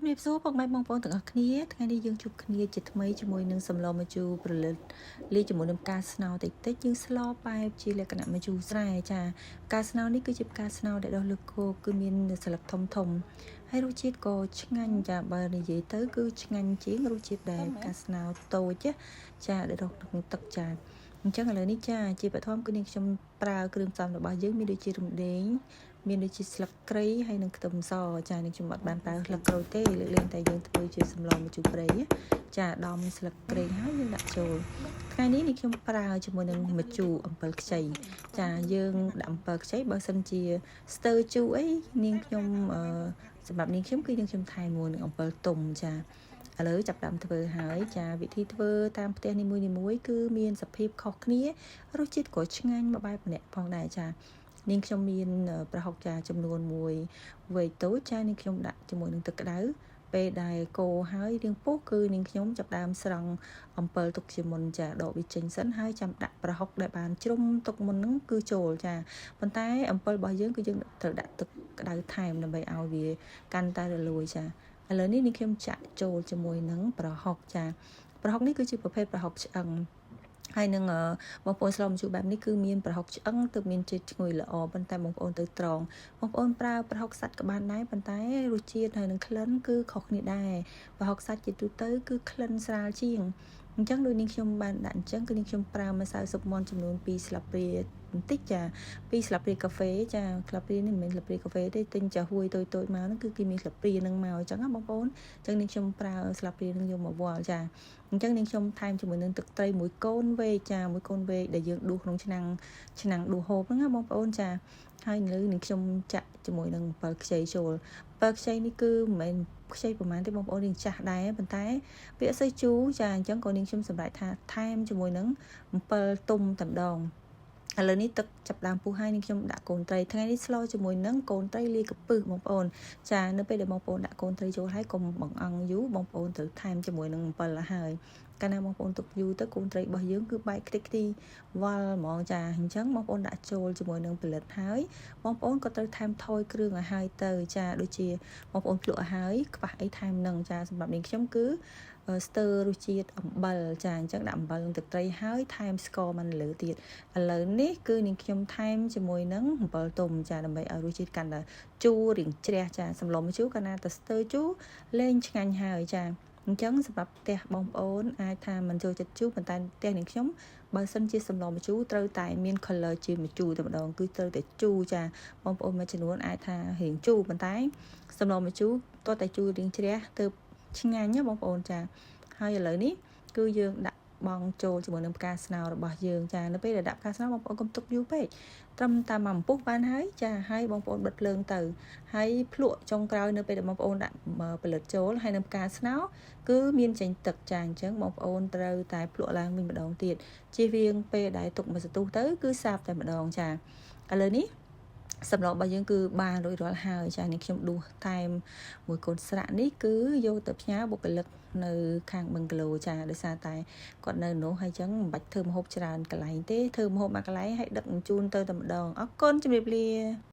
ជំរាបសួរពុកម៉ែបងប្អូនទាំងអស់គ្នាថ្ងៃនេះយើងជួបគ្នាជាថ្មីជាមួយនឹងសម្លម្ជូរប្រលិតលាយជាមួយនឹងផ្កាស្នោតិចតិចយើងស្លបែបជាលក្ខណៈម្ជូរស្រែចាផ្កាស្នោនេះគឺជាផ្កាស្នោដែលដុះលើគោកគឺមានស្លឹកធំធំហើយរសជាតិក៏ឆ្ងាញ់ចាបើនិយាយទៅគឺឆ្ងាញ់ជាងរសជាតិដែលផ្កាស្នោតូចចាដែលដុះក្នុងទឹកចាអញ្ចឹងឥឡូវនេះចាជាបឋមគឺនាងខ្ញុំប្រើគ្រឿងផ្សំរបស់យើងមានដូចជារំដេងមានដូចជាស្លឹកគ្រៃហើយនិងខ្ទឹមសចានាងខ្ញុំអត់បានប្រើស្លឹកក្រូចទេលើកលែងតែយើងធ្វើជាសម្លម្ជូរព្រៃចាដំស្លឹកគ្រៃហើយយើងដាក់ចូលថ្ងៃនេះនាងខ្ញុំប្រើជាមួយនឹងម្ជូរអំពិលខ្ចីចាយើងដាក់អំពិលខ្ចីបើសិនជាស្ទើជូរអីនាងខ្ញុំសម្រាប់នាងខ្ញុំគឺនាងខ្ញុំថែមមួយនឹងអំពិលទុំចាឥឡូវចាប់ដើមធ្វើហើយចាវិធីធ្វើតាមផ្ទះនីមួយៗគឺមានសភាពខុសគ្នារសជាតិក៏ឆ្ងាញ់មួយបែបម្នាក់ផងដែរចានាងខ្ញុំមានប្រហុកចាចំនួន1វែកតូចចានាងខ្ញុំដាក់ជាមួយនឹងទឹកក្តៅពេលដែលកូរហើយរៀងពុះគឺនាងខ្ញុំចាប់ដើមស្រង់អំពិលទុកជាមុនចាដកវាចេញសិនហើយចាំដាក់ប្រហុកដែលបានជ្រុំទុកមុនហ្នឹងគឺចូលចាប៉ុន្តែអំពិលរបស់យើងគឺយើងត្រូវដាក់ទឹកក្តៅថែមដើម្បីឲ្យវាកាន់តែរលួយចាឥឡូវនេះនាងខ្ញុំចាក់ចូលជាមួយនឹងប្រហុកចាប្រហុកនេះគឺជាប្រភេទប្រហុកឆ្អឹងហើយនឹងបងប្អូនស្លម្ជូរបែបនេះគឺមានប្រហុកឆ្អឹងទើបមានជាតិឈ្ងុយល្អប៉ុន្តែបងប្អូនទៅត្រង់បងប្អូនប្រើប្រហុកសាច់ក៏បានដែរប៉ុន្តែរសជាតិហើយនឹងក្លិនគឺខុសគ្នាដែរប្រហុកសាច់ជាទូទៅគឺក្លិនស្រាលជាងអញ្ចឹងដូចនាងខ្ញុំបានដាក់អញ្ចឹងគឺនាងខ្ញុំប្រើម្សៅស៊ុបមាន់ចំនួន2ស្លាបព្រាបន្តិចចា2ស្លាបព្រាកាហ្វេចាស្លាបព្រានេះមិនមែនស្លាបព្រាកាហ្វេទេទិញចាហួយតូចៗមកហ្នឹងគឺគេមានស្លាបព្រានឹងមកអញ្ចឹងណាបងប្អូនអញ្ចឹងនាងខ្ញុំប្រើស្លាបព្រានឹងយកមកវាល់ចាអញ្ចឹងនាងខ្ញុំថែមជាមួយនឹងទឹកត្រីមួយកូនវែកចាមួយកូនវែកដែលយើងដួសក្នុងឆ្នាំងដួសហូបហ្នឹងណាបងប្អូនចាហើយនៅនាងខ្ញុំចាក់ជាមួយនឹងអំពិលខ្ចីចូលអំពិលខ្ចីនេះគឺមិនមែនខ្ចីប្រហែលទេបងប្អូននាងចាស់ដែរប៉ុន្តែវាអត់សូវជូរចាអញ្ចឹងក៏នាងខ្ញុំសម្រេចថាថែមជាមួយនឹងអំពិលទុំតែម្ដងឥឡូវនេះទឹកចាប់ដើមពុះហើយនាងខ្ញុំដាក់កូនត្រីថ្ងៃនេះស្លជាមួយនឹងកូនត្រីលាយកំពឹសបងប្អូនចានៅពេលដែលបងប្អូនដាក់កូនត្រីចូលហើយកុំបង្អង់យូរបងប្អូនត្រូវថែមជាមួយនឹងអំពិលហើយកាលណាបងប្អូនទុកយូរទៅកូនត្រីរបស់យើងគឺបែកខ្ទេចខ្ទីវល់ហ្មងចាអញ្ចឹងបងប្អូនដាក់ចូលជាមួយនឹងផលិតហើយបងប្អូនក៏ត្រូវថែមថយគ្រឿងឲ្យហើយទៅចាដូចជាបងប្អូនភ្លក់ឲ្យហើយខ្វះអីថែមនឹងចាសម្រាប់នាងខ្ញុំគឺស្ទើររសជាតិអំបិលចាអញ្ចឹងដាក់អំបិលនឹងទឹកត្រីហើយថែមស្ករមកលើទៀតឥឡូវនេះគឺនាងខ្ញុំថែមជាមួយនឹងអំបិលទុំចាដើម្បីឲ្យរសជាតិកាន់តែជូររៀងជ្រះចាសម្លម្ជូរកាលណាទៅស្ទើរជូរលែងឆ្ងាញ់ហើយចាអញ្ចឹងសម្រាប់ផ្ទះបងប្អូនអាចថាមិនចូលចិត្តជូរប៉ុន្តែផ្ទះនាងខ្ញុំបើសិនជាសម្លម្ជូរត្រូវតែមាន color ជាម្ជូរតែម្ដងគឺត្រូវតែជូរចាបងប្អូនមួយចំនួនអាចថារៀងជូរប៉ុន្តែសម្លម្ជូរតោះតែជូររៀងជ្រះទៅឆ្ងាញ់ណាបងប្អូនចាហើយឥឡូវនេះគឺយើងដាក់បងចូលជាមួយនឹងផ្កាស្នោរបស់យើងចានៅពេលដែលដាក់ផ្កាស្នោបងប្អូនកុំទុកយូរពេកត្រឹមតែ1ពុះបានហើយចាហើយបងប្អូនបិទភ្លើងទៅហើយភ្លក់ចុងក្រោយនៅពេលដែលបងប្អូនដាក់ផលិតចូលហើយនឹងផ្កាស្នោគឺមានចេញទឹកចាអញ្ចឹងបងប្អូនត្រូវតែភ្លក់ឡើងវិញម្ដងទៀតជៀសវាងពេលដែលទុកមួយសន្ទុះទៅគឺសាបតែម្ដងចាឥឡូវនេះសម្លរបស់យើងគឺបានរួចរាល់ហើយចានេះខ្ញុំដួសថែមមួយកូនស្រាក់នេះគឺយកទៅផ្ញើបុគ្គលិកនៅខាងបឹងគីឡូចាដោយសារតែគាត់នៅនោះហើយចឹងមិនបាច់ធ្វើម្ហូបច្រើនកន្លែងទេធ្វើម្ហូបមួយកន្លែងហើយដឹកជញ្ជូនទៅតែម្ដងអរគុណជម្រាបលា